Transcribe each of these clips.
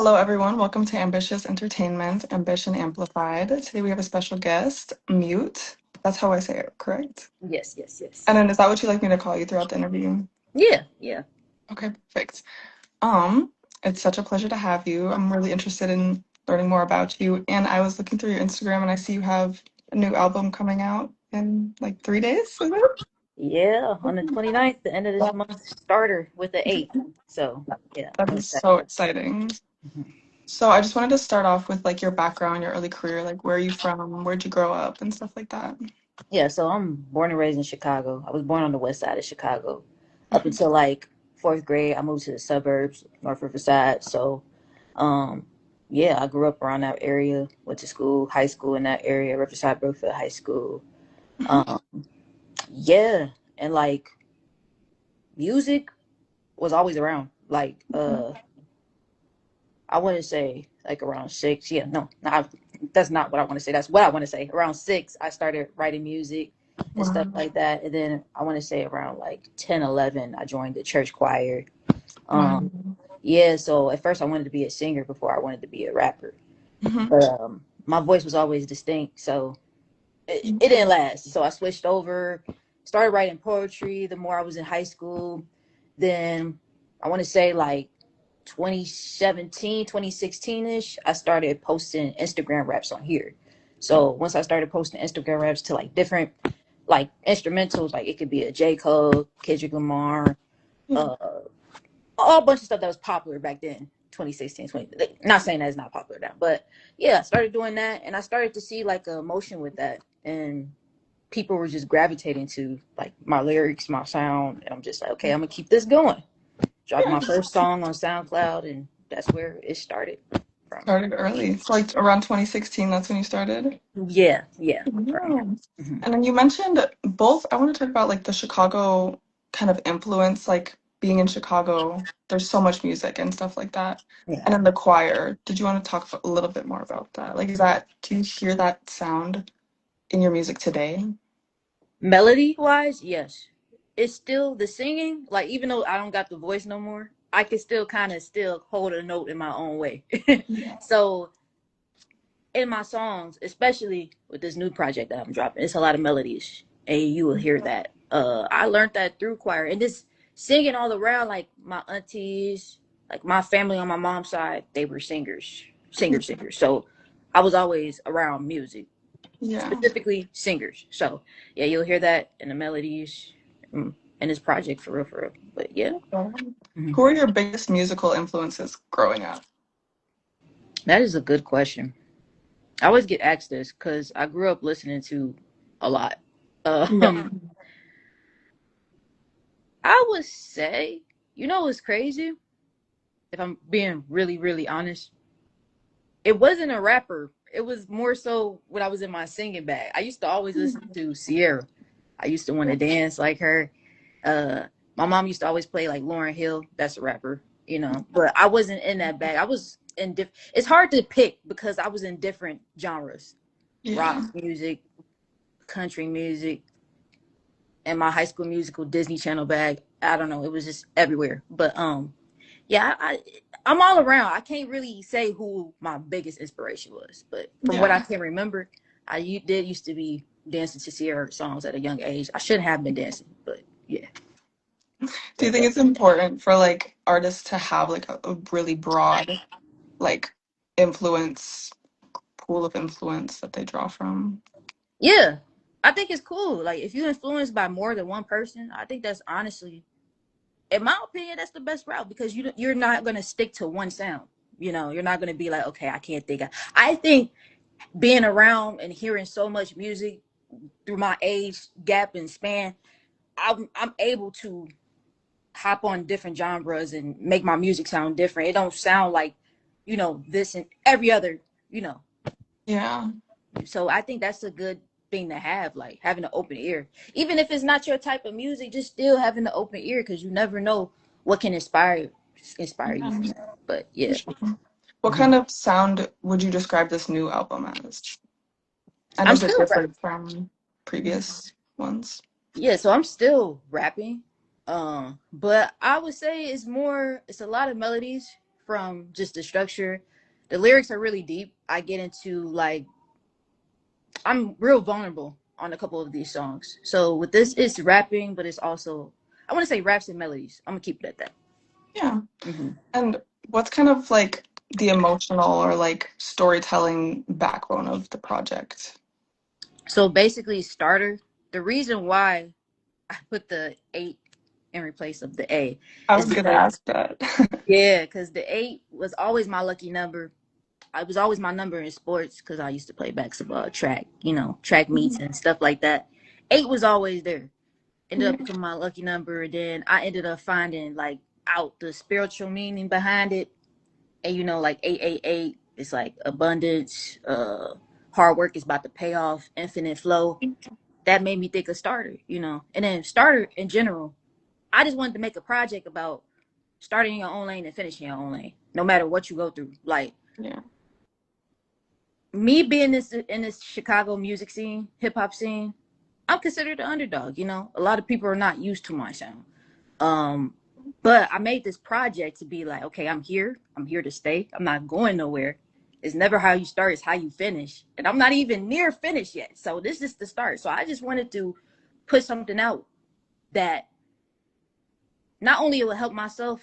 Hello, everyone. Welcome to Ambitious Entertainment, Ambition Amplified. Today we have a special guest, Mute. That's how I say it, correct? Yes, yes, yes. And then is that what you'd like me to call you throughout the interview? Yeah, yeah. Okay, perfect. Um, it's such a pleasure to have you. I'm really interested in learning more about you. And I was looking through your Instagram and I see you have a new album coming out in like 3 days, is it? Yeah, on the 29th, the end of this month, starter with the 8th. So, yeah, That I'm is excited. so exciting. Mhm. So I just wanted to start off with like your background, your early career, like where are you from, where'd you grow up and stuff like that. Yeah, so I'm born and raised in Chicago. I was born on the west side of Chicago. Up until like fourth grade, I moved to the suburbs, North Riverside. So, um, yeah, I grew up around that area, went to school, high school in that area, Riverside Brookfield High School. Mhm. Um, yeah, and like music was always around. I wouldn't say like around six. Yeah, no, that's not what I want to say. That's what I want to say. Around six, I started writing music and stuff Wow. like that. And then I want to say around like 10, 11, I joined the church choir. Um, Wow. yeah, so at first I wanted to be a singer before I wanted to be a rapper. Mhm. But my voice was always distinct, so it didn't last. So I switched over, started writing poetry the more I was in high school. Then I want to say like 2017, 2016-ish, I started posting Instagram raps on here. So once I started posting Instagram raps to like different like instrumentals, like it could be a J. Cole, Kendrick Lamar, Yeah. uh, a whole bunch of stuff that was popular back then, 2016, 20. Not saying that it's not popular now, but yeah, I started doing that and I started to see like a motion with that. And people were just gravitating to like my lyrics, my sound. And I'm just like, okay, I'm gonna keep this going. Dropped Yeah. my first song on SoundCloud, and that's where it started from. Started early. So like around 2016, that's when you started? Yeah, yeah. Right. Yeah. Hmm. And then you mentioned both, I want to talk about like the Chicago kind of influence, like being in Chicago, there's so much music and stuff like that. Yeah. And then the choir. Did you want to talk a little bit more about that? Like, do you hear that sound in your music today? Melody wise, yes. It's still the singing, like even though I don't got the voice no more, I can still kind of still hold a note in my own way. Yeah. So in my songs, especially with this new project that I'm dropping, it's a lot of melodies, and you will hear that. I learned that through choir, and this singing all around, like my aunties, like my family on my mom's side, they were singers. So I was always around music, Yeah. specifically singers. So yeah, you'll hear that in the melodies, in this project for real, for real. But yeah. Mhm. Who are your biggest musical influences growing up? That is a good question. I always get asked this because I grew up listening to a lot. Yeah. Um, I would say, what's crazy? If I'm being really, really honest, it wasn't a rapper. It was more so when I was in my singing bag. I used to always listen to Sierra. I used to want to dance like her. Uh, my mom used to always play like Lauryn Hill. That's a rapper, But I wasn't in that bag. I was in It's hard to pick because I was in different genres: rock Yeah. music, country music, and my High School Musical Disney Channel bag. I don't know. It was just everywhere. But yeah, I'm all around. I can't really say who my biggest inspiration was, but from what I Yeah. can remember, did used to be dancing to Sierra songs at a young age. I shouldn't have been dancing, but yeah. Do you think it's important for like artists to have like a really broad like influence pool of influence that they draw from? Yeah, I think it's cool. Like if you're influenced by more than one person, I think that's honestly, in my opinion, that's the best route because you're not gonna stick to one sound. You're not gonna be like, okay, I can't think. I think being around and hearing so much music through my age gap and span, I'm able to hop on different genres and make my music sound different. It don't sound like, this and every other, you know. Yeah. So I think that's a good thing to have, like having an open ear. Even if it's not your type of music, just still having an open ear because you never know what can inspire you from Yeah. that. But For yeah. sure. What Mhm. kind of sound would you describe this new album as? And I'm is it still different from previous ones? Yeah, so I'm still rapping. But I would say it's a lot of melodies from just the structure. The lyrics are really deep. I get into like I'm real vulnerable on a couple of these songs. So with this, it's rapping, but it's also I want to say raps and melodies. I'm gonna keep it at that. Yeah. Hmm. And what's kind of like the emotional or like storytelling backbone of the project? So basically, starter. The reason why I put the 8 in replace of the A I is was gonna because ask that. yeah, because the 8 was always my lucky number. It was always my number in sports because I used to play basketball, track, track meets and stuff like that. 8 was always there. Ended Yeah. up becoming my lucky number, and then I ended up finding like out the spiritual meaning behind it. And like 888, it's like abundance, hard work is about to pay off, infinite flow. That made me think of starter. And then starter in general, I just wanted to make a project about starting your own lane and finishing your own lane, no matter what you go through. Like Yeah. me being this in this Chicago music scene, hip hop scene, I'm considered the underdog. A lot of people are not used to my sound. Um, but I made this project to be like, okay, I'm here. I'm here to stay. I'm not going nowhere. It's never how you start, it's how you finish. And I'm not even near finish yet. So this is the start. So I just wanted to put something out that not only it will help myself,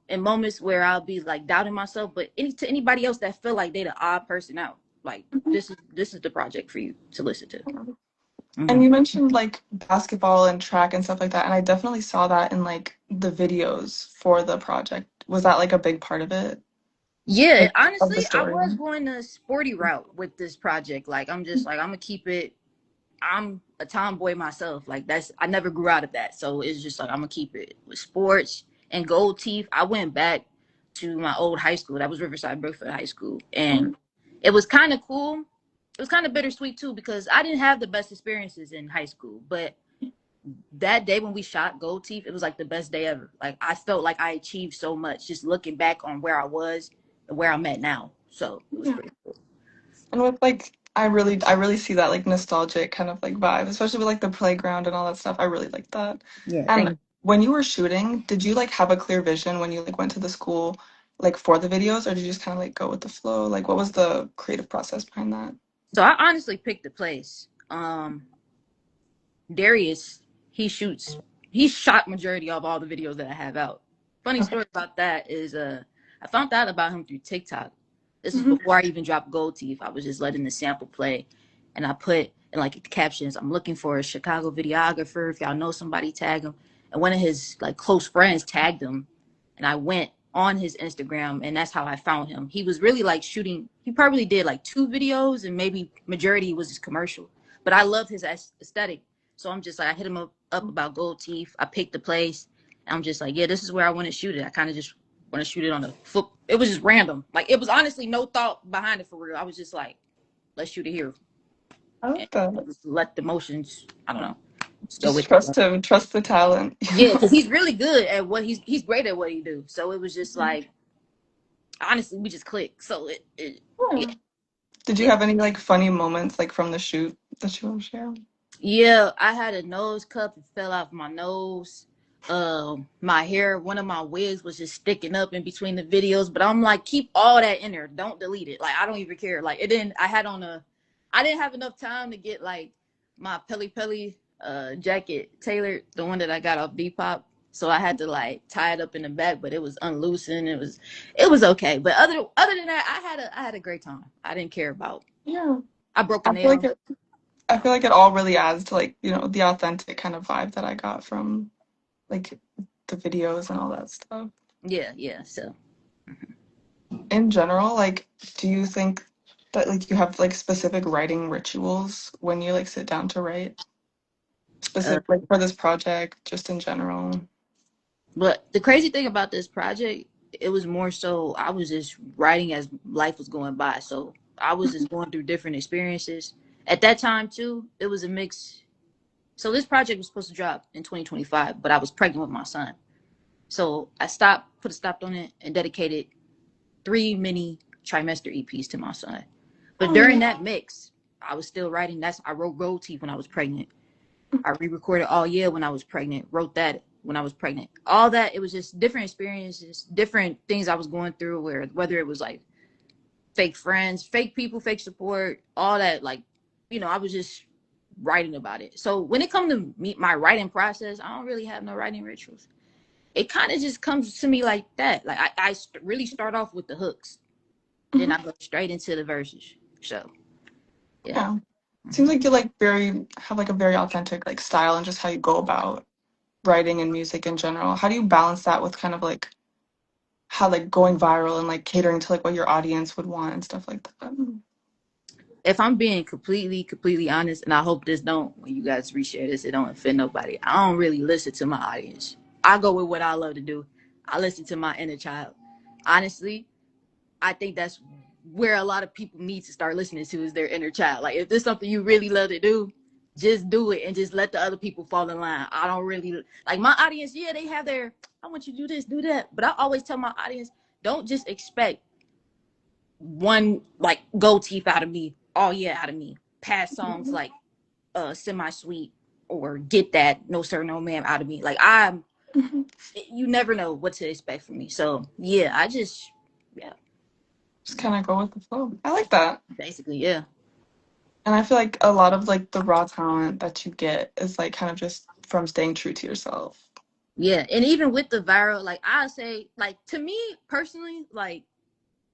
in moments where I'll be like doubting myself, but to anybody else that feel like they the odd person out. Like Mhm. this is the project for you to listen to. And Hmm. you mentioned like basketball and track and stuff like that, and I definitely saw that in like the videos for the project. Was that like a big part of it? Yeah, Like of honestly, the I story? was going the sporty route with this project. Like, I'm just like, I'm gonna keep it. I'm a tomboy myself. Like, I never grew out of that. So it's just like, I'm gonna keep it with sports and gold teeth. I went back to my old high school. That was Riverside Brookfield High School. And it was kind of cool. It was kind of bittersweet too, because I didn't have the best experiences in high school. But that day when we shot gold teeth, it was like the best day ever. Like, I felt like I achieved so much just looking back on where I was and where I'm at now. So it was Yeah. pretty cool. And with like I really see that like nostalgic kind of like vibe, especially with like the playground and all that stuff. I really like that. Yeah, thank And you. when you were shooting, did you like have a clear vision when you like went to the school like for the videos, or did you just kind of like go with the flow? Like what was the creative process behind that? So I honestly picked the place. Darius, he shoots, he shot majority of all the videos that I have out. Funny Okay. story about that is I found out about him through TikTok. This is Hmm. before I even dropped Gold Teeth. I was just letting the sample play, and I put in like the captions, I'm looking for a Chicago videographer. If y'all know somebody, tag him. And one of his like close friends tagged him, and I went on his Instagram, and that's how I found him. He was really like shooting. He probably did like 2 videos, and maybe majority was his commercial. But I love his aesthetic, so I'm just like, I hit him up about gold teeth. I picked the place. And I'm just like, yeah, this is where I want to shoot it. I kind of just want to shoot it on the foot. It was just random. Like, it was honestly no thought behind it for real. I was just like, let's shoot it here. I And like that. just let the motions, I don't know, just go Just with it. trust him, trust the talent. Yeah, because he's really good at what he's great at what he do. So it was just like, honestly, we just clicked. So yeah, Yeah. Did you yeah. have any like funny moments like from the shoot that you want to share? Yeah, I had a nose cup. It fell off my nose. My hair, one of my wigs was just sticking up in between the videos. But I'm like, keep all that in there. Don't delete it. Like, I don't even care. Like, it didn't. I didn't have enough time to get like my Pelly Pelly jacket tailored, the one that I got off Depop. So I had to like tie it up in the back, but it was unloosened. It was okay. But other than that, I had a great time. I didn't care about. Yeah. I broke a I feel like nail. it all really adds to like, the authentic kind of vibe that I got from like the videos and all that stuff. Yeah, yeah. So. In general, like, do you think that like you have like specific writing rituals when you like sit down to write? Uh, Specific like for this project, just in general. But the crazy thing about this project, it was more so I was just writing as life was going by. So I was just going through different experiences. At that time too, it was a mix. So this project was supposed to drop in 2025, but I was pregnant with my son. So I put a stop on it, and dedicated 3 mini trimester EPs to my son. But Oh yeah. during that mix, I was still writing. I wrote Road Teeth when I was pregnant. I re-recorded All Yeah when I was pregnant. Wrote that when I was pregnant. All that, it was just different experiences, different things I was going through, where whether it was like fake friends, fake people, fake support, all that, like, I was just writing about it. So when it comes to me, my writing process, I don't really have no writing rituals. It kind of just comes to me like that. Like really start off with the hooks, then Hmm. I go straight into the verses. So yeah. Yeah. Seems Mhm. like you like very have like a very authentic like style and just how you go about writing and music in general. How do you balance that with kind of like how like going viral and like catering to like what your audience would want and stuff like that? If I'm being completely honest, and I hope this don't, when you guys reshare this, it don't offend nobody. I don't really listen to my audience. I go with what I love to do. I listen to my inner child. Honestly, I think that's where a lot of people need to start listening to is their inner child. Like if there's something you really love to do, just do it and just let the other people fall in line. I don't really like my audience. Yeah, they have their, I want you to do this, do that. But I always tell my audience, don't just expect one like gold teeth out of me, all yeah out of me. Past songs like Semi Sweet or Get That, No Sir No Ma'am out of me. Like Mhm. you never know what to expect from me. So yeah, yeah, Just kind of go with the flow. I like that. basically, yeah. And I feel like a lot of like the raw talent that you get is like kind of just from staying true to yourself. Yeah, and even with the viral, like I say, like to me personally, like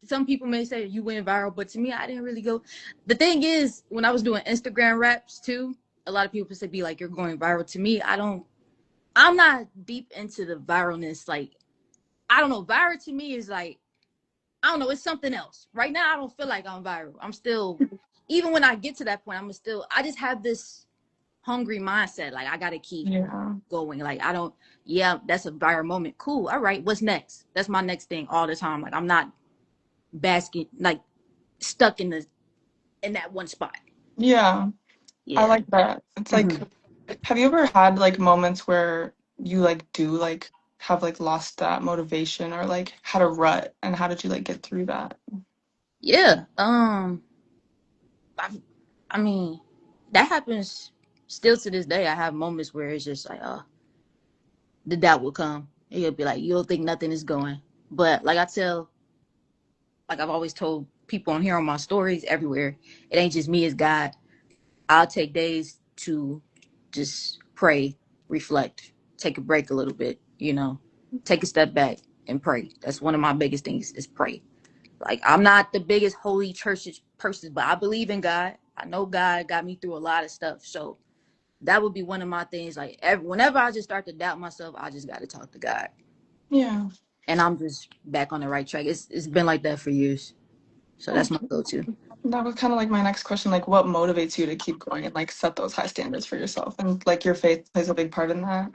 some people may say you went viral, but to me, I didn't really go. The thing is, when I was doing Instagram raps too, a lot of people say be like you're going viral. To me, I don't. I'm not deep into the viralness. Like I don't know, viral to me is like I don't know, it's something else. Right now, I don't feel like I'm viral. I'm still, even when I get to that point, I just have this hungry mindset. Like I gotta keep Yeah. going. Like I don't, yeah, that's a viral moment. Cool. All right. What's next? That's my next thing all the time. Like I'm not basket like stuck in that one spot. Yeah. I Yeah. like that. It's like, Hmm. have you ever had like moments where you like do like have like lost that motivation or like had a rut and how did you like get through that? Yeah. I, I mean, that happens still to this day. I have moments where it's just like, the doubt will come. You'll be like, you'll think nothing is going. But like I've always told people on here on my stories everywhere, it ain't just me, it's God. I'll take days to just pray, reflect, take a break a little bit, take a step back and pray. That's one of my biggest things is pray. Like I'm not the biggest holy church person, but I believe in God. I know God got me through a lot of stuff. So that would be one of my things. Like whenever I just start to doubt myself, I just got to talk to God. Yeah. And I'm just back on the right track. It's been like that for years. So Oh, that's my go-to. that was kind of like my next question, like what motivates you to keep going and like set those high standards for yourself and like your faith plays a big part in that.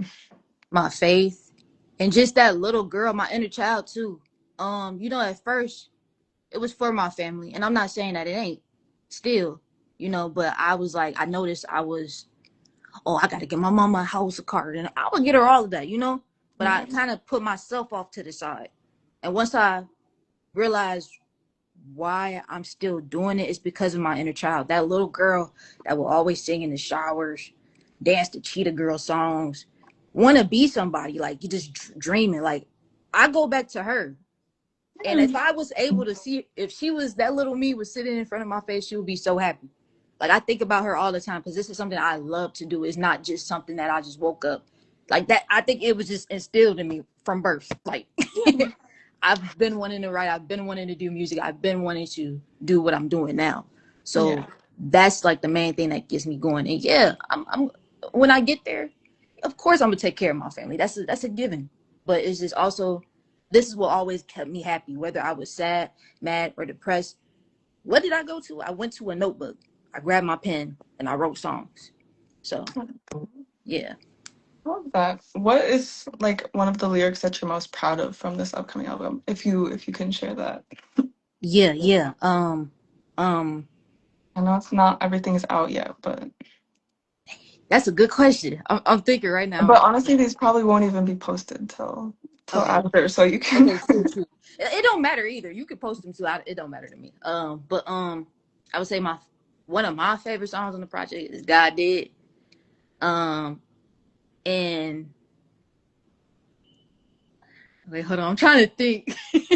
My faith and just that little girl, my inner child too. At first it was for my family, and I'm not saying that it ain't still, but I was like, I noticed I was, oh, I got to get my mama a house, a car, and I would get her all of that, but I Yeah. kind of put myself off to the side. And once I realized why I'm still doing it is because of my inner child. That little girl that will always sing in the showers, dance to Cheetah Girl songs, want to be somebody. Like you just dreaming. Like I go back to her. And if I was able to see, if she was that little me was sitting in front of my face, she would be so happy. Like I think about her all the time because this is something I love to do. It's not just something that I just woke up like that. I think it was just instilled in me from birth. Like Yeah. I've been wanting to write. I've been wanting to do music. I've been wanting to do what I'm doing now. So Yeah. that's like the main thing that gets me going. And yeah, I'm when I get there, of course I'm gonna take care of my family. That's a given. But it's just also this is what always kept me happy, whether I was sad, mad, or depressed. What did I go to? I went to a notebook. I grabbed my pen and I wrote songs. So yeah. I love that. What is like one of the lyrics that you're most proud of from this upcoming album? If you can share that. Yeah, yeah. Um, I know it's not everything is out yet, that's a good question. I'm thinking right now. but honestly, these probably won't even be posted till Okay. after, so you can. Okay, true. It don't matter either. You could post them too. It don't matter to me. But I would say my one of my favorite songs on the project is God Did. Um, and Wait, hold on. I'm trying to think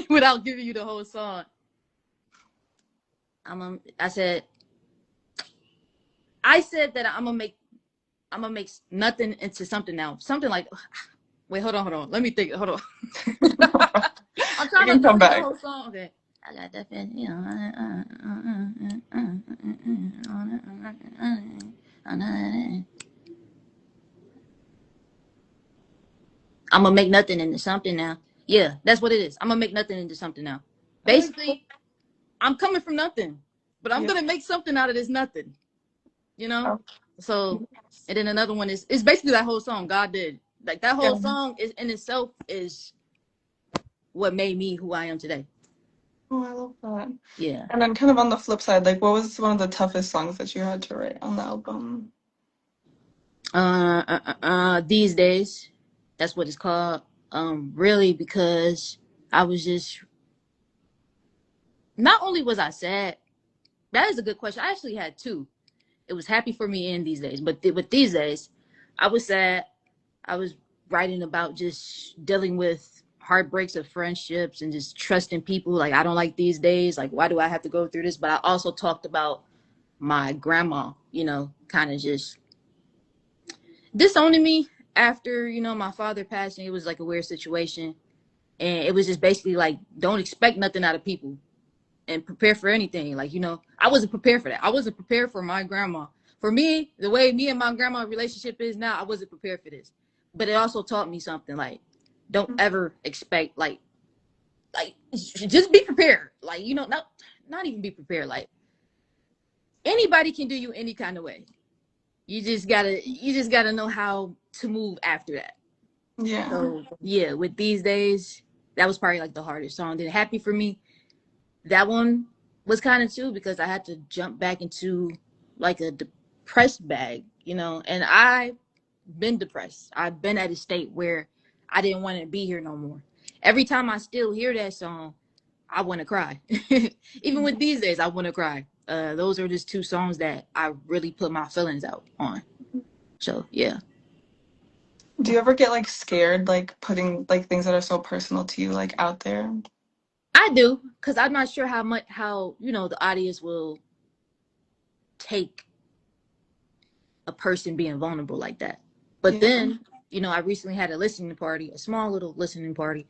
without giving you the whole song. I said that I'm gonna make nothing into something now. Something like, wait, hold on. Let me think. Hold on. I'm You trying to can come remember the back. whole song. Okay. I got that feeling, you know. I'm gonna make nothing into something now. Yeah, that's what it is. I'm gonna make nothing into something now. I like that. Basically, I'm coming from nothing, but I'm Yeah. gonna make something out of this nothing. You know. Oh, So, and then another one is it's basically that whole song. God did like that yeah. whole song is in itself is what made me who I am today. Oh, I love that. Yeah. And then kind of on the flip side, like what was one of the toughest songs that you had to write on the album? These days, that's what it's called. Really because I was just not only was I sad. That is a good question. I actually had two. It was happy for me in these days, but with these days, I was sad. I was writing about just dealing with heartbreaks of friendships and just trusting people. Like I don't like these days. Like why do I have to go through this? But I also talked about my grandma. You know, kind of just disowning me after my father passing. It was like a weird situation, and it was just basically like don't expect nothing out of people and prepare for anything. Like I wasn't prepared for that. I wasn't prepared for my grandma. For me, the way me and my grandma relationship is now, I wasn't prepared for this. But it also taught me something like don't ever expect like just be prepared. Like not even be prepared. Like anybody can do you any kind of way. You just gotta know how to move after that. Yeah. So yeah, with these days, that was probably like the hardest song. Then happy for me, that one was kind of too because I had to jump back into like a depressed bag, and I've been depressed. I've been at a state where I didn't want to be here no more. Every time I still hear that song, I want to cry. Even with these days, I want to cry. Those are just two songs that I really put my feelings out on. So yeah. Do you ever get like scared, like putting like things that are so personal to you like out there? I do, because I'm not sure how the audience will take a person being vulnerable like that. But Yeah. then, I recently had a listening party, a small little listening party,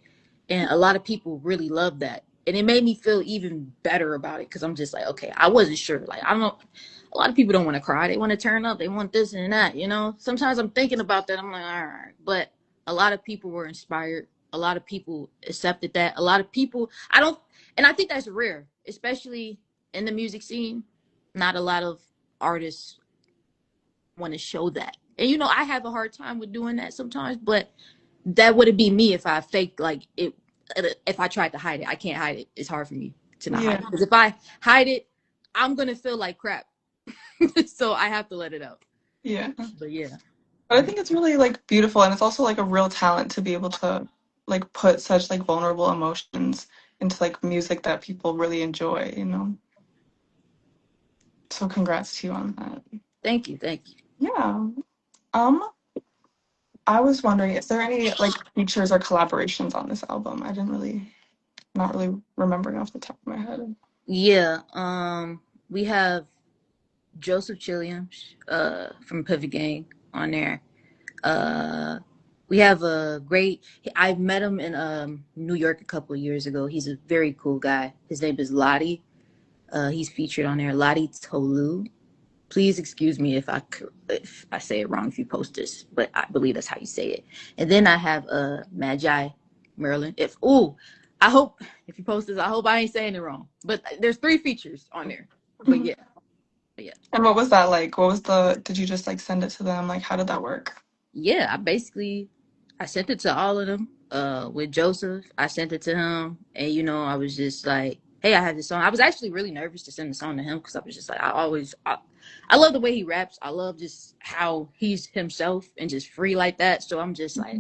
and a lot of people really loved that. And it made me feel even better about it because I'm just like, okay, I wasn't sure. Like, I don't, a lot of people don't want to cry. They want to turn up. They want this and that. Sometimes I'm thinking about that. I'm like, all right. But a lot of people were inspired. A lot of people accepted that. A lot of people, and I think that's rare, especially in the music scene. Not a lot of artists want to show that. And I have a hard time with doing that sometimes, but that wouldn't be me if I faked like it. If I tried to hide it, I can't hide it. It's hard for me to not hide Yeah. it because if I hide it, I'm gonna feel like crap. So I have to let it out. Yeah. But yeah. But I think it's really like beautiful and it's also like a real talent to be able to like put such like vulnerable emotions into like music that people really enjoy. So congrats to you on that. Thank you, thank you. Yeah. Um, I was wondering, is there any like features or collaborations on this album? I didn't really, not really remembering off the top of my head. Yeah. We have Joseph Chilliams, from Pivot Gang on there. Uh, we have a great. I met him in New York a couple of years ago. He's a very cool guy. His name is Lottie. He's featured on there. Lottie Tolu. Please excuse me if I say it wrong if you post this, but I believe that's how you say it. And then I have Magi Maryland. I hope if you post this, I hope I ain't saying it wrong. But there's three features on there. But yeah, but yeah. And what was that like? Did you just like send it to them? Like, how did that work? Yeah, I sent it to all of them. With Joseph, I sent it to him, and I was just like, "Hey, I have this song." I was actually really nervous to send the song to him because I was just like, I love the way he raps. I love just how he's himself and just free like that. So I'm just like,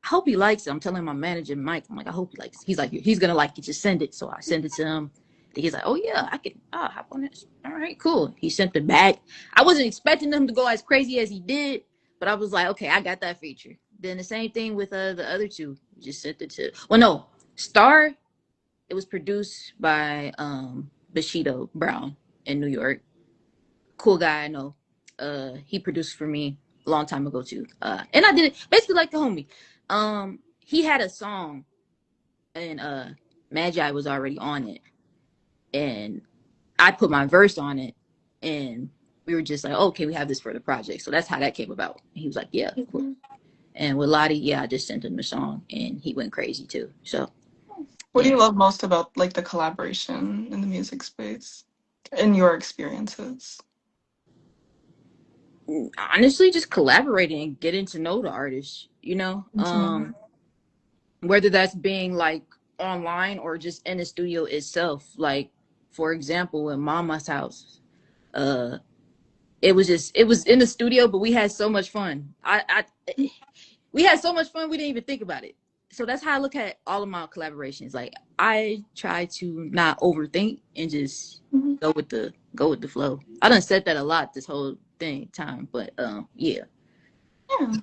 I hope he likes it. I'm telling my manager Mike, I'm like, I hope he likes it. He's like, he's gonna like it. Just send it. So I sent it to him. He's like, oh yeah, I can. I'll hop on this. All right, cool. He sent it back. I wasn't expecting him to go as crazy as he did, but I was like, okay, I got that feature. Then the same thing with the other two. just sent it to. Well, no, Star. It was produced by Bushido Brown in New York. Cool guy, I know. He produced for me a long time ago too. And I did it basically like the homie. He had a song, and Magi was already on it, and I put my verse on it, and we were just like, oh, okay, we have this for the project. So that's how that came about. And he was like, yeah, cool. Mhm. And with Lottie, yeah, I just sent him the song, and he went crazy too. So What do yeah. you love most about like the collaboration in the music space, in your experiences? Honestly, just collaborating and getting to know the artist, Mhm. whether that's being like online or just in the studio itself. Like, for example, in Mama's house, uh it was in the studio, but we had so much fun. We had so much fun we didn't even think about it. So that's how I look at all of my collaborations. Like, I try to not overthink and just Mhm. go with the flow. I done said that a lot this whole thing time, but yeah. Yeah.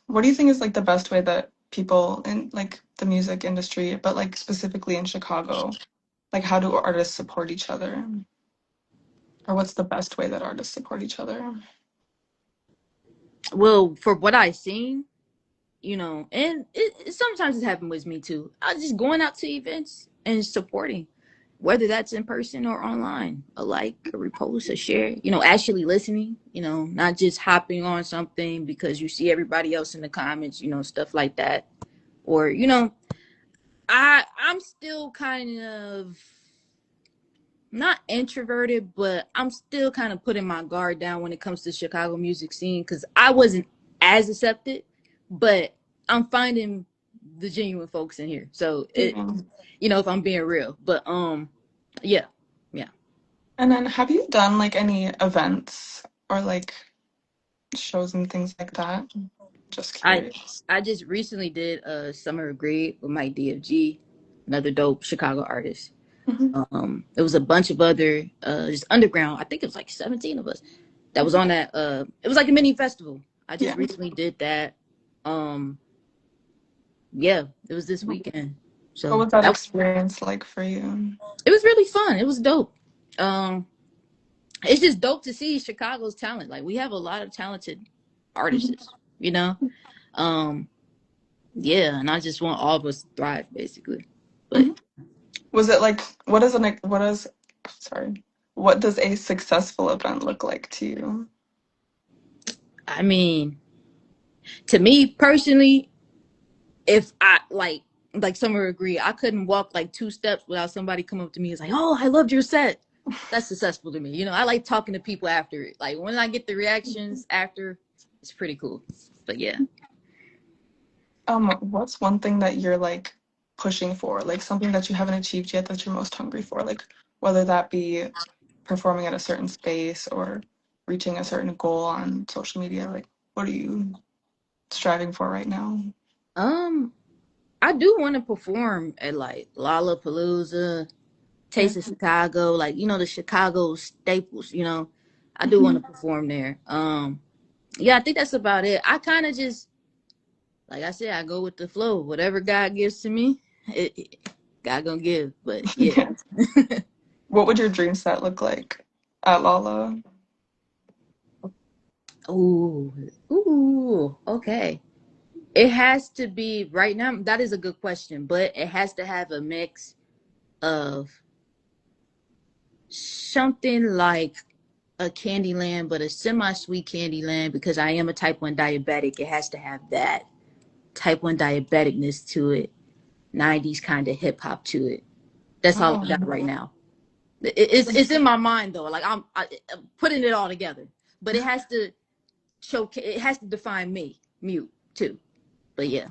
What do you think is like the best way that people in like the music industry, but like specifically in Chicago, like how do artists support each other? Or what's the best way that artists support each other? Well, for what I seen, and sometimes it's happened with me too. I was just going out to events and supporting, whether that's in person or online, a like, a repost, a share, actually listening, not just hopping on something because you see everybody else in the comments, stuff like that. Or, I'm still kind of not introverted, but I'm still kind of putting my guard down when it comes to Chicago music scene because I wasn't as accepted, but I'm finding the genuine folks in here. So Yeah. if I'm being real, but yeah, yeah. And then have you done like any events or like shows and things like that? Just I curious. I just recently did a summer of Greed with Mike DFG, another dope Chicago artist. Hmm. It was a bunch of other just underground. I think it was like 17 of us that was on that. It was like a mini festival. I just Yeah. recently did that. Um, yeah, it was this weekend. What So was that that experience like for you? it was really fun. It was dope. Um, it's just dope to see Chicago's talent. Like, we have a lot of talented Mhm. artists, you know. Um, yeah, and I just want all of us to thrive, basically. But Mhm. Was it like what is sorry, what does a successful event look like to you? I mean, to me personally, if I like Summer agree, I couldn't walk like two steps without somebody come up to me and say, "Oh, I loved your set." That's successful to me. I like talking to people after it. Like, when I get the reactions after, it's pretty cool. But yeah. What's one thing that you're like pushing for, like something that you haven't achieved yet that you're most hungry for, like whether that be performing at a certain space or reaching a certain goal on social media, like what are you striving for right now? Um, I do want to perform at like Lollapalooza, Yeah. Taste of Chicago, like, the Chicago staples. I do want Hmm. to perform there. Yeah, I think that's about it. I kind of just, like I said, I go with the flow. Whatever God gives to me, God gonna give. But yeah. Yeah. What would your dream set look like at Lala? Ooh, ooh, okay. It has to be right now. That is a good question, but it has to have a mix of something like a Candyland, but a semi-sweet Candyland, because I am a type 1 diabetic. It has to have that type 1 diabeticness to it, 90s kind of hip hop to it. That's all I got Oh, right now. It's in my mind though. Like, I'm putting it all together, but it has to show. It has to define me, mute too. But yeah.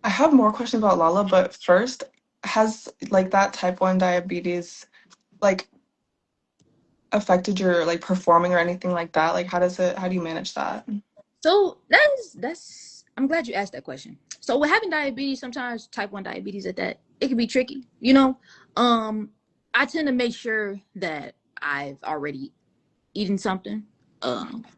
I have more questions about Lala, but first, has like that type 1 diabetes like affected your like performing or anything like that? Like how do you manage that? So that's I'm glad you asked that question. So with having diabetes, sometimes type 1 diabetes at that, it can be tricky. Um I tend to make sure that I've already eaten something.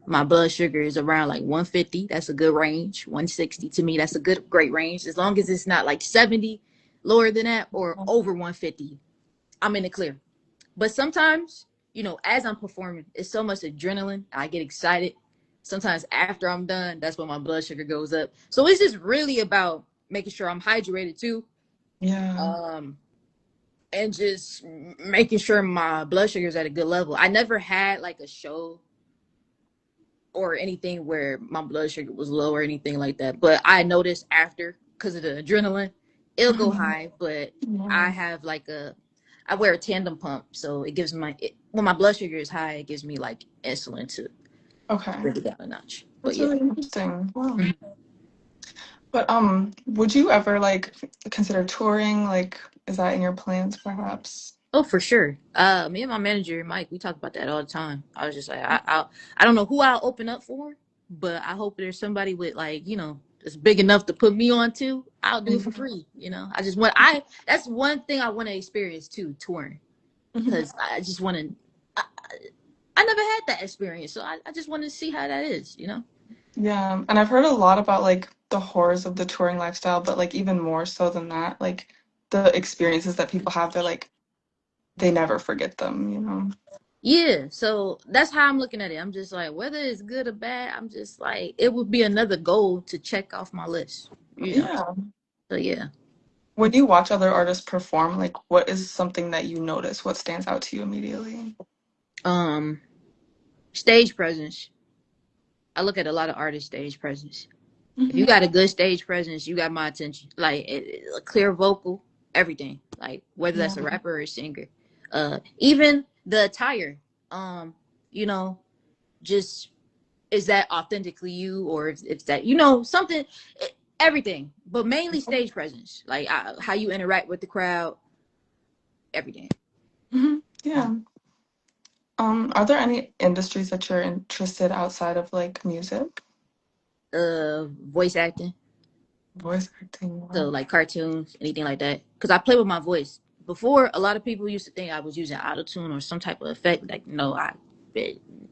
My blood sugar is around like 150. That's a good range. 160 to me, that's a great range. As long as it's not like 70, lower than that, or over 150, I'm in the clear. But sometimes, as I'm performing, it's so much adrenaline. I get excited. Sometimes after I'm done, that's when my blood sugar goes up. So it's just really about making sure I'm hydrated too. Yeah. Um, and just making sure my blood sugar is at a good level. I never had like a show or anything where my blood sugar was low or anything like that. But I noticed after, because of the adrenaline, it'll go Mhm. high. But I Yeah. have I wear a tandem pump, so it gives when my blood sugar is high, it gives me like insulin to Okay. bring it down a notch. But That's yeah. really interesting. Wow. Mhm. But would you ever like consider touring? Like, is that in your plans perhaps? Oh, for sure. Me and my manager Mike, we talk about that all the time. I was just like, I don't know who I'll open up for, but I hope there's somebody with like, that's big enough to put me on too. I'll do it for Mhm. free. I just want I That's one thing I want to experience too, touring, Mhm. because I just want to. I never had that experience, so I just want to see how that is. Yeah, and I've heard a lot about like the horrors of the touring lifestyle, but like even more so than that, like the experiences that people have, they're like they never forget them, you know? Yeah, so that's how I'm looking at it. I'm just like, whether it's good or bad, I'm just like, it would be another goal to check off my list. Yeah. So yeah. When you watch other artists perform, like what is something that you notice? What stands out to you immediately? Um, Stage presence. I look at a lot of artists' stage presence. If you Hmm. got a good stage presence, you got my attention. Like a clear vocal, everything. Like whether Yeah. that's a rapper or a singer. Even the attire. Um, you know, just is that authentically you, or if it's that something, everything, but mainly stage presence, like how you interact with the crowd, everything. Hmm. Yeah. Are there any industries that you're interested outside of like music? Voice acting. Voice acting. So Wow. like cartoons, anything like that. Because I play with my voice. Before, a lot of people used to think I was using autotune or some type of effect. Like, no,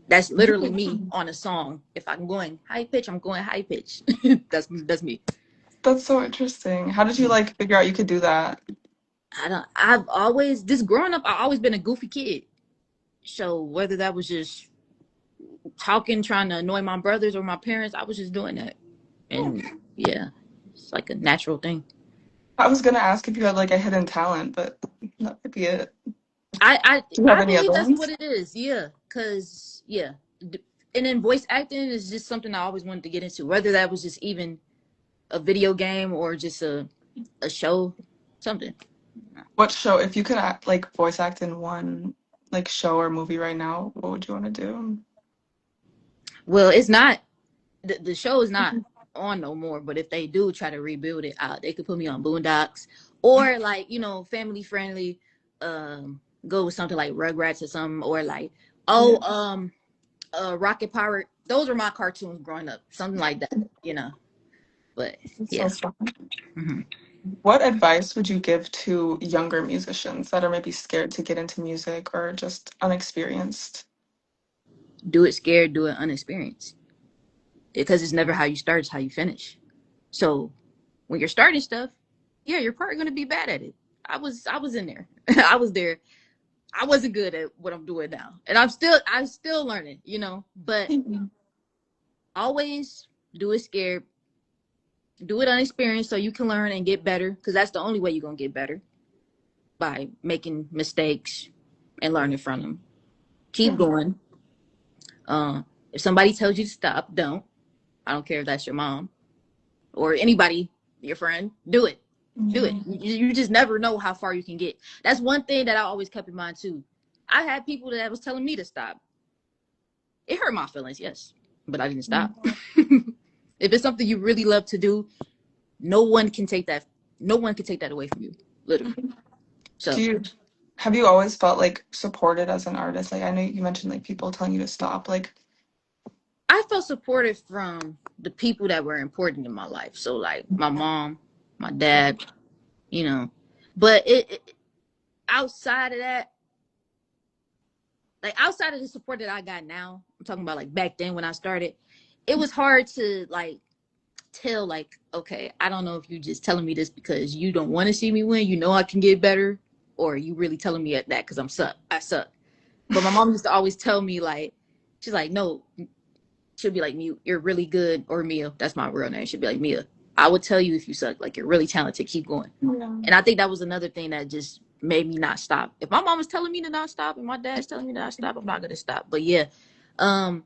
that's literally me on a song. If I'm going high pitch, I'm going high pitch. That's me. That's so interesting. How did you like figure out you could do that? I've always, just growing up, I've always been a goofy kid. So whether that was just talking, trying to annoy my brothers or my parents, I was just doing that. And yeah, it's like a natural thing. I was gonna ask if you had like a hidden talent, but that could be it. I I Do you have I any believe other that's what ones? it is. Yeah, cause yeah, and then voice acting is just something I always wanted to get into. Whether that was just even a video game or just a show, something. What show, if you could act, like voice act in one like show or movie right now, what would you want to do? Well, it's not the show is not on no more. But if they do try to rebuild it out, they could put me on Boondocks or like family friendly. Go with something like Rugrats or something, or like Yeah, oh Rocket Power. Those were my cartoons growing up, something like that. But it's so yeah. fun. Hmm. What advice would you give to younger musicians that are maybe scared to get into music or just unexperienced? Do it scared, do it unexperienced, because it's never how you start, it's how you finish. So when you're starting stuff, yeah, you're probably going to be bad at it. I was in there. I was there. I wasn't good at what I'm doing now, and I'm still learning. But Mhm. always do it scared, do it unexperienced, so you can learn and get better. Because that's the only way you're gonna get better, by making mistakes and learning from them. Keep Yeah. going. If somebody tells you to stop, don't. I don't care if that's your mom or anybody, your friend. Do it. Do it. Yeah. You just never know how far you can get. That's one thing that I always kept in mind too. I had people that was telling me to stop. It hurt my feelings, yes, but I didn't stop. If it's something you really love to do, no one can take that. No one can take that away from you, literally. Mhm. Do So you have you always felt like supported as an artist? Like I know you mentioned like people telling you to stop. Like, I felt supported from the people that were important in my life. So like my mom, my dad, you know. But outside of that, like outside of the support that I got now, I'm talking about like back then when I started, it was hard to like tell like, okay, I don't know if you just telling me this because you don't want to see me win, you know I can get better, or you really telling me at that because I suck. But my mom used to always tell me like, she's like, no, she'll be like, Mute, you're really good, or Mia, that's my real name. She'll be like, Mia, I would tell you if you suck, like you're really talented, keep going. Yeah. And I think that was another thing that just made me not stop. If my mom was telling me to not stop and my dad's telling me to not stop, I'm not gonna stop. But yeah, um,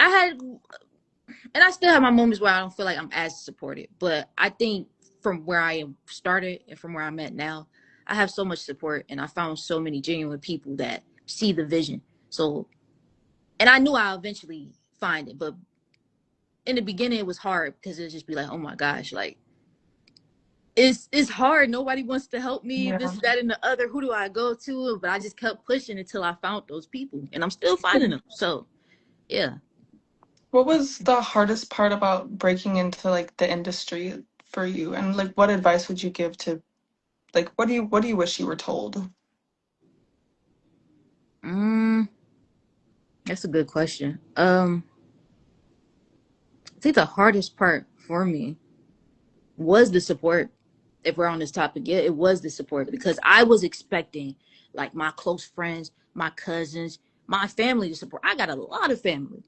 I had, and I still have my moments where I don't feel like I'm as supported. But I think from where I am started and from where I'm at now, I have so much support, and I found so many genuine people that see the vision. So, and I knew I'll eventually find it, but in the beginning it was hard because it'd just be like, oh my gosh, like it's hard. Nobody wants to help me. Yeah. This, that, and the other. Who do I go to? But I just kept pushing until I found those people, and I'm still finding them. So yeah. What was the hardest part about breaking into like the industry for you? And like what advice would you give to like what do you wish you were told? Mm, that's a good question. I think the hardest part for me was the support. If we're on this topic, yeah, it was the support because I was expecting like my close friends, my cousins, my family to support. I got a lot of family.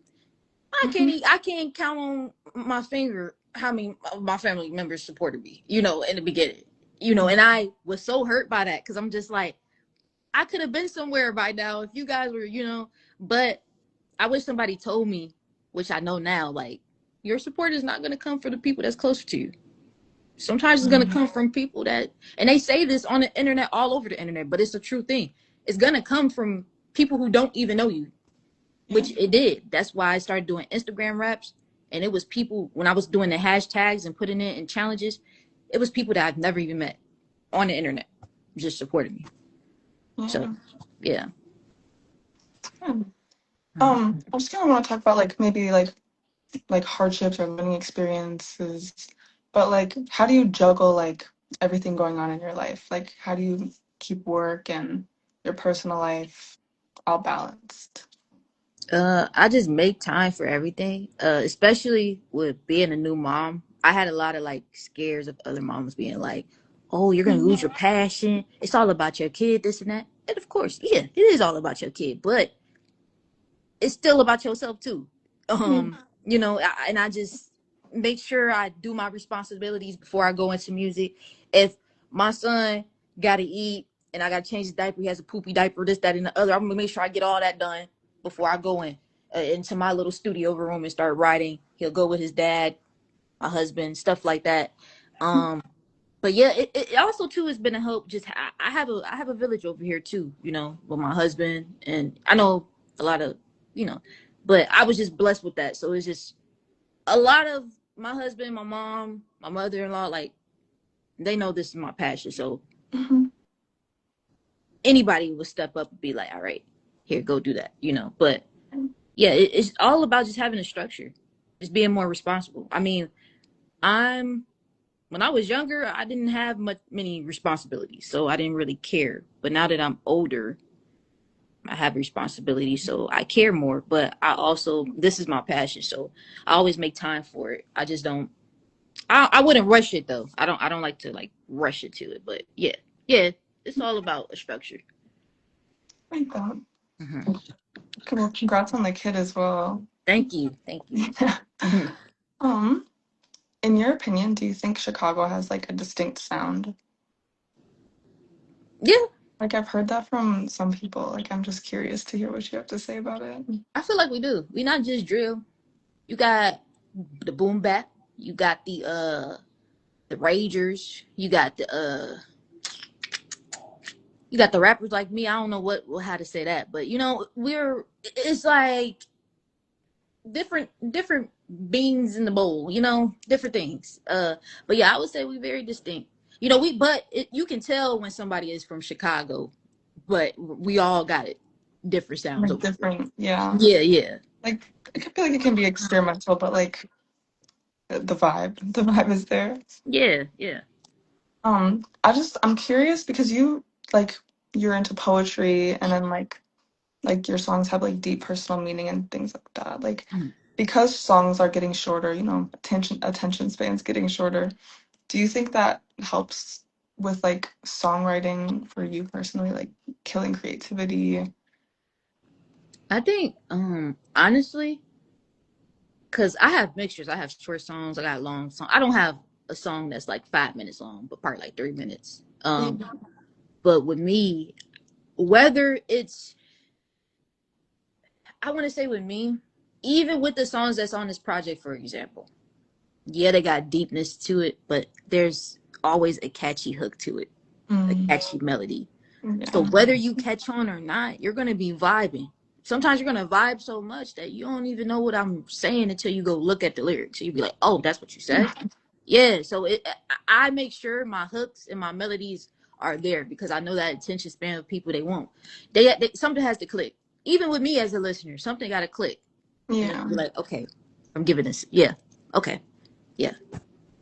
Hmm. I can't count on my finger how many of my family members supported me, in the beginning. And I was so hurt by that because I'm just like, I could have been somewhere by now if you guys were, but I wish somebody told me, which I know now, like, your support is not going to come from the people that's closer to you. Sometimes it's going to come from people that, and they say this on the internet, all over the internet, but it's a true thing. It's going to come from people who don't even know you, Yeah. which it did. That's why I started doing Instagram raps. And it was people, when I was doing the hashtags and putting it in challenges, it was people that I've never even met on the internet just supported me. So, Yeah. yeah. Yeah. I just kind of want to talk about like maybe like hardships or learning experiences, but like how do you juggle like everything going on in your life? Like how do you keep work and your personal life all balanced? I just make time for everything. Especially with being a new mom. I had a lot of like scares of other moms being like, "Oh, you're gonna lose your passion. It's all about your kid, this and that." And of course, yeah, it is all about your kid, but it's still about yourself too. Yeah. And I just make sure I do my responsibilities before I go into music. If my son got to eat and I got to change his diaper, he has a poopy diaper, this, that, and the other, I'm gonna make sure I get all that done before I go into my little studio room and start writing. He'll go with his dad, my husband, stuff like that. But yeah, it also too has been a help. Just I have a village over here too, with my husband, and I know a lot of, you know, but I was just blessed with that. So it's just a lot of my husband, my mom, my mother-in-law, like they know this is my passion. So Mhm. anybody will step up and be like, all right, here, go do that, But yeah, it's all about just having a structure, just being more responsible. I mean, I'm when I was younger, I didn't have many responsibilities, so I didn't really care. But now that I'm older, I have responsibilities, so I care more. But I also, this is my passion, so I always make time for it. I just don't. I wouldn't rush it though. I don't like to like rush it to it. But yeah, yeah, it's all about a structure. Like that. Hmm. Okay, well, congrats on the kid as well. Thank you, thank you. Hmm. Um, in your opinion, do you think Chicago has like a distinct sound? Yeah, Like I've heard that from some people. Like I'm just curious to hear what you have to say about it. I feel like we do. We not just drill. You got the boom bap. You got the ragers. You got the rappers like me. I don't know how to say that, but it's like different beans in the bowl, different things. But yeah, I would say we very distinct. You can tell when somebody is from Chicago, but we all got it different sounds Like over here. different, yeah. Yeah, yeah, Like I feel like it can be experimental, but like the vibe is there. yeah, yeah. I'm curious because like you're into poetry and then like like your songs have like deep personal meaning and things like that. Like Mhm. because songs are getting shorter, you know, attention spans getting shorter. Do you think that helps with like songwriting for you personally, like killing creativity? I think, honestly, because I have mixtures. I have short songs. I got long songs. I don't have a song that's like 5 minutes long, but probably like 3 minutes. Yeah. But with me, whether it's, I want to say with me, even with the songs that's on this project, for example, yeah, they got deepness to it, but there's always a catchy hook to it, a Mm, catchy melody. So yeah. whether you catch on or not, you're gonna be vibing. Sometimes you're gonna vibe so much that you don't even know what I'm saying until you go look at the lyrics. So you be like, "Oh, that's what you said." Yeah. So I make sure my hooks and my melodies are there because I know that attention span of people they won't. They something has to click. Even with me as a listener, something got to click, and then Yeah. be like, "Okay, I'm giving this." Yeah. Okay. Yeah.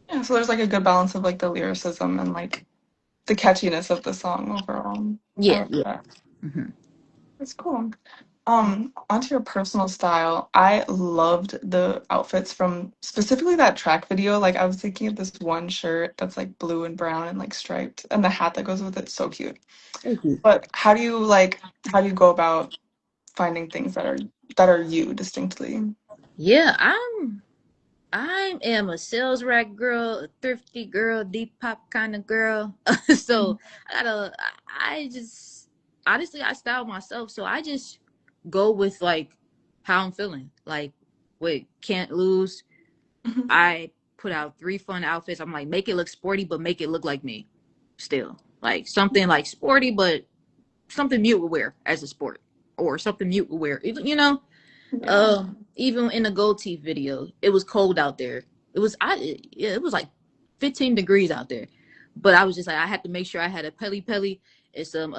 Yeah. So there's like a good balance of like the lyricism and like the catchiness of the song overall. I Yeah. love Yeah. that. Hmm. That's cool. Onto your personal style. I loved the outfits from specifically that track video. Like I was thinking of this one shirt that's like blue and brown and like striped, and the hat that goes with it, so cute. Thank you. But how do you go about finding things that are you distinctly? Yeah, I am a sales rack girl, a thrifty girl, deep pop kind of girl. So I gotta, I just, honestly, I style myself. So I just go with like how I'm feeling. Like, wait, can't lose. Mhm. I put out 3 fun outfits. I'm like, make it look sporty, but make it look like me still. Like something like sporty, but something mute would wear as a sport or something mute would wear, you know? Yeah. Even in the Gold Teeth video, it was cold out there. Yeah, it was like 15 degrees out there. But I was just like, I had to make sure I had a Pelly Pelly and some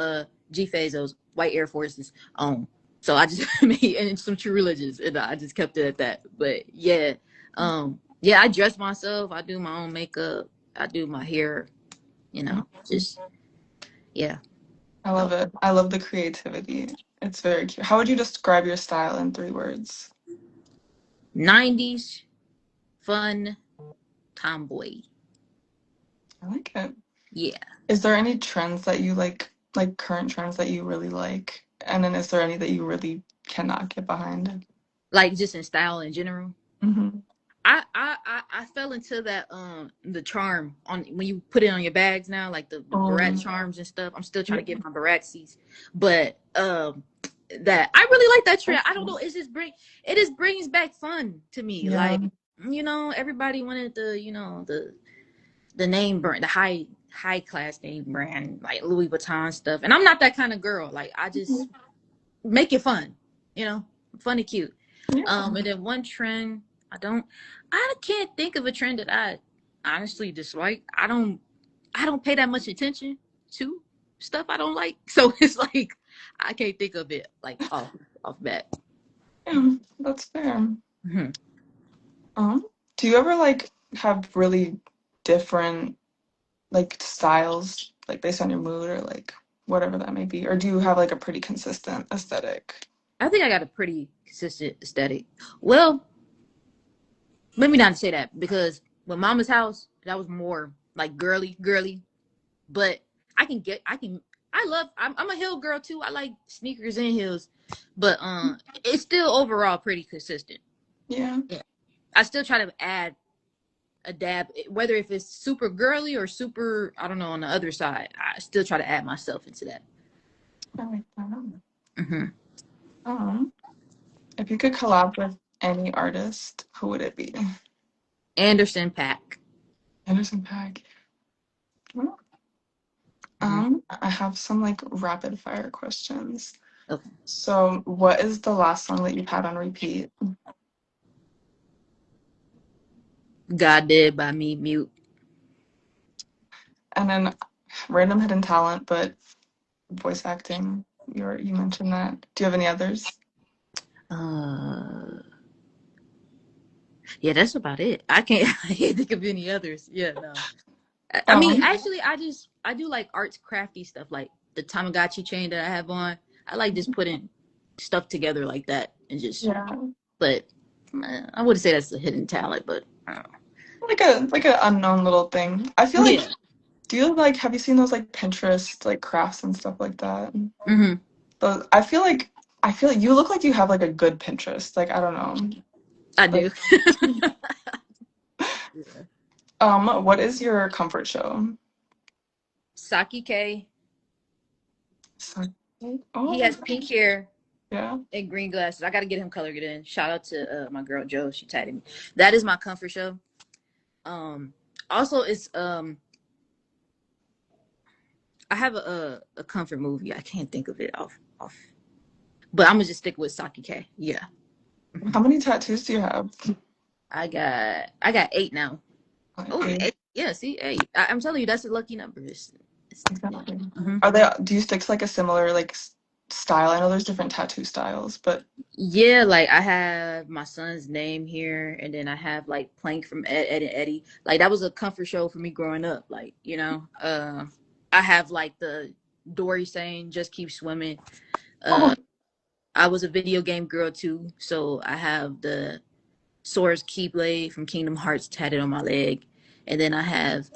G Fazos, white Air Forces on. So I just made and some True Religions, and I just kept it at that. But yeah, yeah, I dress myself. I do my own makeup. I do my hair. You know, just yeah. I Oh, love it. I love the creativity. It's very cute. How would you describe your style in 3 words? 90s fun tomboy. I like it. Yeah. Is there any trends that you like current trends that you really like? And then is there any that you really cannot get behind? Like just in style in general. Hmm. I fell into that the charm on when you put it on your bags now, like the Barat Um, charms and stuff. I'm still trying yeah, to get my Baratsies, but that I really like that trend. that's I don't know, it just brings back fun to me. yeah, Like everybody wanted the name brand, the high class name brand like Louis Vuitton stuff, and I'm not that kind of girl. Like I just make it fun, you know, fun and cute. yeah. And then one trend, I can't think of a trend that I honestly dislike. I don't pay that much attention to stuff I don't like. So it's like, I can't think of it like off bat. Yeah, that's fair. Hmm. Um, do you ever like have really different like styles, like based on your mood or like whatever that may be, or do you have like a pretty consistent aesthetic? I think I got a pretty consistent aesthetic. Well, let me not say that because with Mama's house, that was more like girly. But I'm a hill girl too. I like sneakers and heels, but it's still overall pretty consistent. Yeah. Yeah, I still try to add a dab, whether if it's super girly or super, I don't know, on the other side. I still try to add myself into that. I like that. Hmm. Um, if you could collab with any artist, who would it be? Anderson Pack. Anderson .Paak. Well, Hmm. I have some like rapid fire questions. Okay. So, what is the last song that you've had on repeat? God did by me mute. And then random hidden talent, but voice acting. You mentioned that. Do you have any others? Uh, yeah, that's about it. I can't. I can't think of any others. Yeah, no. I mean, Um, actually, I do like arts crafty stuff, like the Tamagotchi chain that I have on. I like just putting stuck together like that and just. Yeah. But I wouldn't say that's a hidden talent, but Like a unknown little thing. I feel like yeah. do you like have you seen those like Pinterest like crafts and stuff like that? Hmm. Those I feel like you look like you have like a good Pinterest. Like I don't know. I Like do. Yeah. what is your comfort show? Saki K. So, He oh has pink hair yeah. and green glasses. I got to get him colored in. Shout out to my girl Joe. She tagged me. That is my comfort show. Um, Also, it's I have a comfort movie. I can't think of it off, but I'm gonna just stick with Saki K. Yeah. How many tattoos do you have? I got 8 now. Oh, Eight. 8. Yeah, see, 8. I'm telling you, that's a lucky number. Yeah. Exactly. Mhm. Are they, do you stick to like a similar like style? I know there's different tattoo styles, but Yeah, like I have my son's name here, and then I have like Plank from Ed and Eddie. Like that was a comfort show for me growing up. Like I have like the Dory saying "Just keep swimming." oh, Uh, I was a video game girl too, so I have the Sora's Keyblade from Kingdom Hearts tatted on my leg, and then I have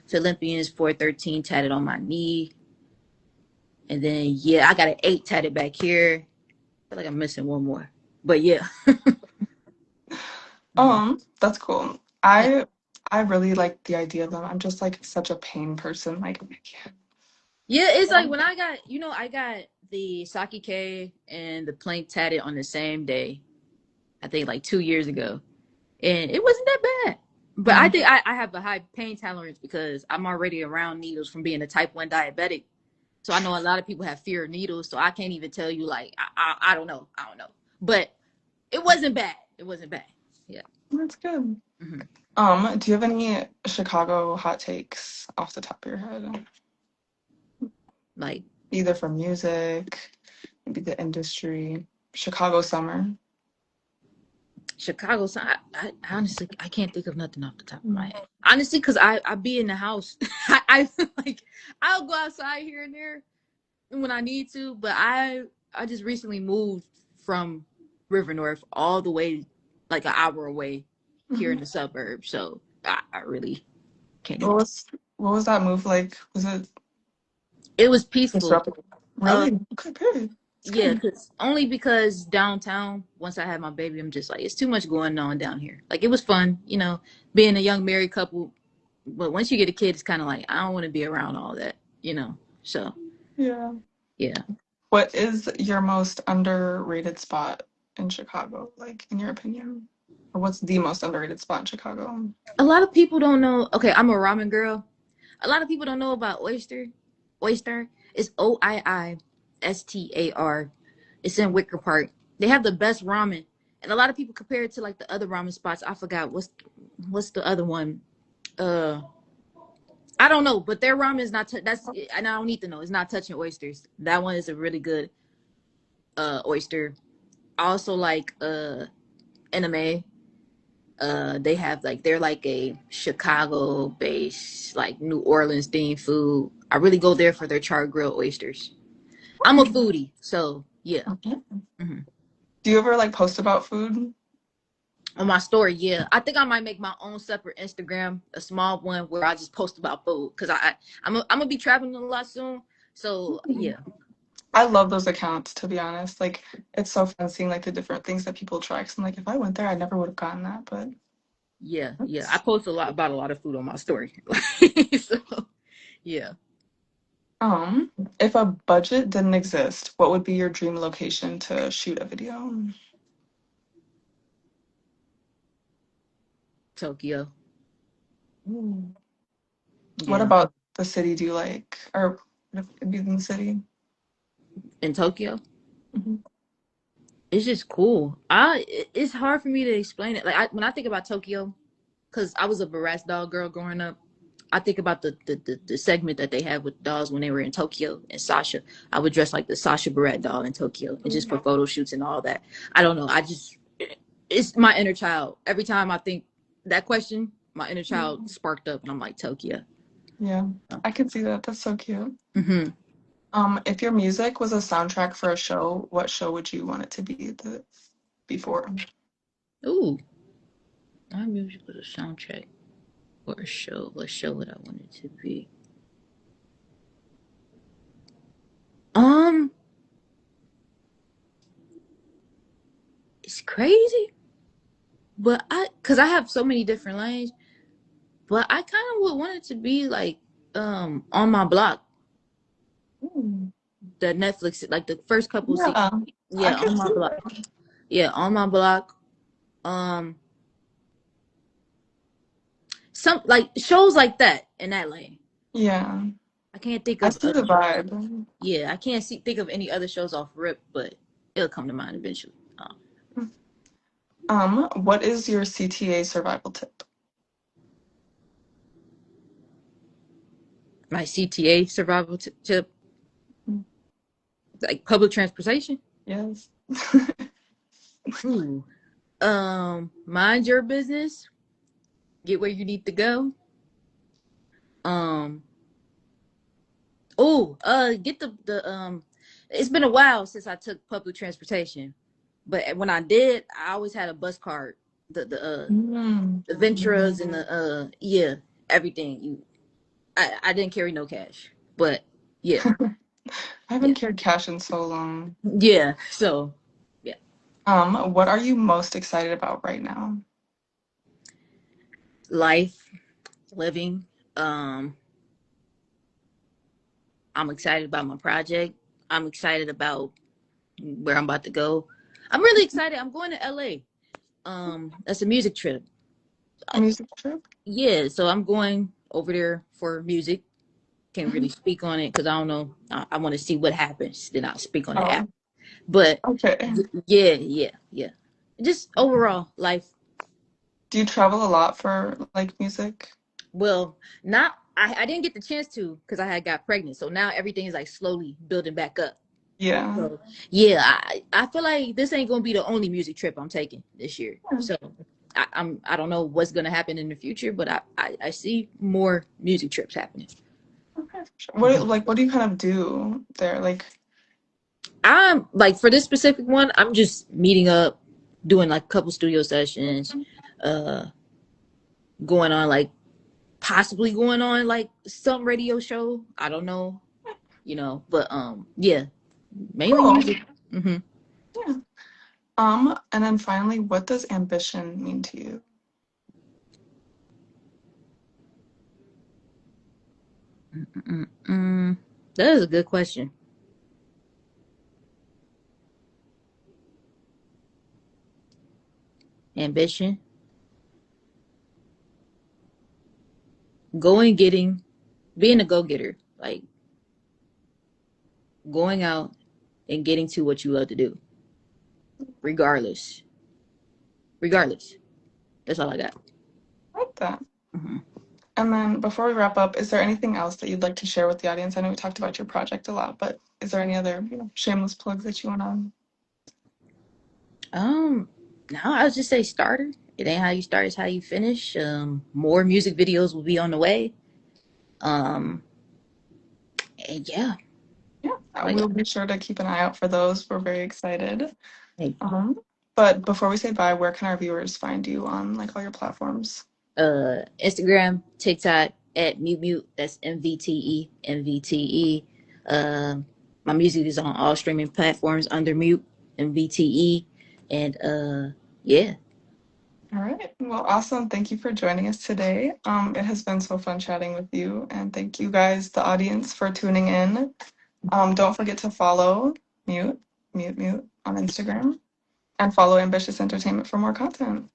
Philippians 4:13 tatted on my knee, and then yeah, I got an 8 tatted back here. I feel like I'm missing one more, but yeah. Mhm. that's cool. Yeah. I really like the idea of them. I'm just like such a pain person. Like I can't. Yeah, it's like when I got the Saki K and the plank tatted on the same day. I think like 2 years ago, and it wasn't that bad. But I Mhm. think I have a high pain tolerance because I'm already around needles from being a type 1 diabetic. So I know a lot of people have fear of needles. So I can't even tell you like I don't know. I don't know. But it wasn't bad. It wasn't bad. Yeah. That's good. Hmm. Do you have any Chicago hot takes off the top of your head? Like Either from music, maybe the industry, Chicago summer. Chicago, so I honestly I can't think of nothing off the top of my Mm. head. Honestly, because I be in the house. I like I'll go outside here and there when I need to, but I just recently moved from River North all the way like an hour away here in Mhm. the suburbs. So I really can't What even. was what was that move like? Was it It was peaceful. disruptive? Uh, Really? Okay, good. It's yeah, good. cause only because downtown. Once I had my baby, I'm just like it's too much going on down here. Like it was fun, being a young married couple. But once you get a kid, it's kind of like I don't want to be around all that. So Yeah. yeah, What is your most underrated spot in Chicago, like in your opinion? Or what's the most underrated spot in Chicago? a lot of people don't know. Okay, I'm a ramen girl. A lot of people don't know about oyster. Oyster is Oiistar. It's in Wicker Park. They have the best ramen, and a lot of people compare it to like the other ramen spots. I forgot what's the other one. Uh, I don't know, but their ramen is not. That's and I don't need to know. It's not touching oysters. That one is a really good oyster. I also like anime. They have like they're like a Chicago based like New Orleans themed food. I really go there for their char grilled oysters. I'm a foodie, so yeah. Okay. Hmm. Do you ever like post about food? On my story, yeah, I think I might make my own separate Instagram, a small one where I just post about food because I'm gonna be traveling a lot soon. So yeah, I love those accounts, to be honest. Like, it's so fun seeing like the different things that people try. 'Cause I'm like, if I went there, I never would have gotten that. But yeah. I that's, post a lot about a lot of food on my story. So yeah, um, if a budget didn't exist, what would be your dream location to shoot a video? Tokyo. Ooh. What Yeah, about the city do you like? Or what if it'd be in the city? in Tokyo. Mhm. It's just cool. It's hard for me to explain it. Like when I think about Tokyo, because I was a Barats doll girl growing up. I think about the segment that they had with dolls when they were in Tokyo and Sasha. I would dress like the Sasha Baret doll in Tokyo and just for photo shoots and all that. I don't know. It's my inner child. Every time I think that question, my inner child sparked up and I'm like Tokyo. Yeah, I could see that. That's so cute. Mm-hmm. If your music was a soundtrack for a show, what show would you want it to be before? Ooh, my music was a soundtrack for a show. What show would I want it to be? Um, it's crazy, but cause I have so many different lanes, but I kind of would want it to be like, on my block, Hmm. the Netflix, like the first couple seasons. Yeah, I Yeah, could on my see block. that. Yeah, on my block. Um, some like shows like that in that lane. Yeah, I can't think I of see other the shows. vibe. Yeah, I can't think of any other shows off rip, but it'll come to mind eventually. What is your CTA survival tip? My CTA survival tip, like public transportation. Yes. Ooh. Mind your business. Get where you need to go. Um. Oh. Get the. It's been a while since I took public transportation, but when I did, I always had a bus card. Mm. The Ventras and the yeah, everything. I didn't carry no cash, but yeah, I haven't yeah, carried cash in so long. yeah. So yeah, What are you most excited about right now? life, living. Um, I'm excited about my project. I'm excited about where I'm about to go. I'm really excited. I'm going to LA. That's a music trip. A music trip? Yeah, so I'm going over there for music. Can't really speak on it because I don't know. I want to see what happens. Then I'll speak on the app. Oh, But okay. yeah, yeah, yeah. Just overall life. Do you travel a lot for like music? Well, not I didn't get the chance to because I had got pregnant. So now everything is like slowly building back up. Yeah. So yeah, I feel like this ain't gonna be the only music trip I'm taking this year. So I don't know what's gonna happen in the future, but I see more music trips happening. Okay. What do you kind of do there? Like, I'm like for this specific one, I'm just meeting up, doing like a couple studio sessions, uh, going on like possibly going on like some radio show. I don't know, but yeah, mainly cool. music. Hmm. Yeah. And then finally, what does ambition mean to you? Mm-mm-mm. That is a good question. Ambition, going, getting, being a go getter, like going out and getting to what you love to do, regardless. Regardless, that's all I got. I like that. Hmm. And then before we wrap up, is there anything else that you'd like to share with the audience? I know we talked about your project a lot, but is there any other, shameless plugs that you want to? Um, no, I would just say starter. It ain't how you start, it's how you finish. More music videos will be on the way. Um, and yeah, Yeah, all I we'll got. be sure to keep an eye out for those. We're very excited. Hey, But before we say bye, where can our viewers find you on like all your platforms? Instagram, TikTok at Mute. That's MVTE. My music is on all streaming platforms under Mute MVTE, and yeah. All right. Well, awesome. Thank you for joining us today. It has been so fun chatting with you, and thank you guys, the audience, for tuning in. Don't forget to follow Mute, Mute on Instagram, and follow Ambitious Entertainment for more content.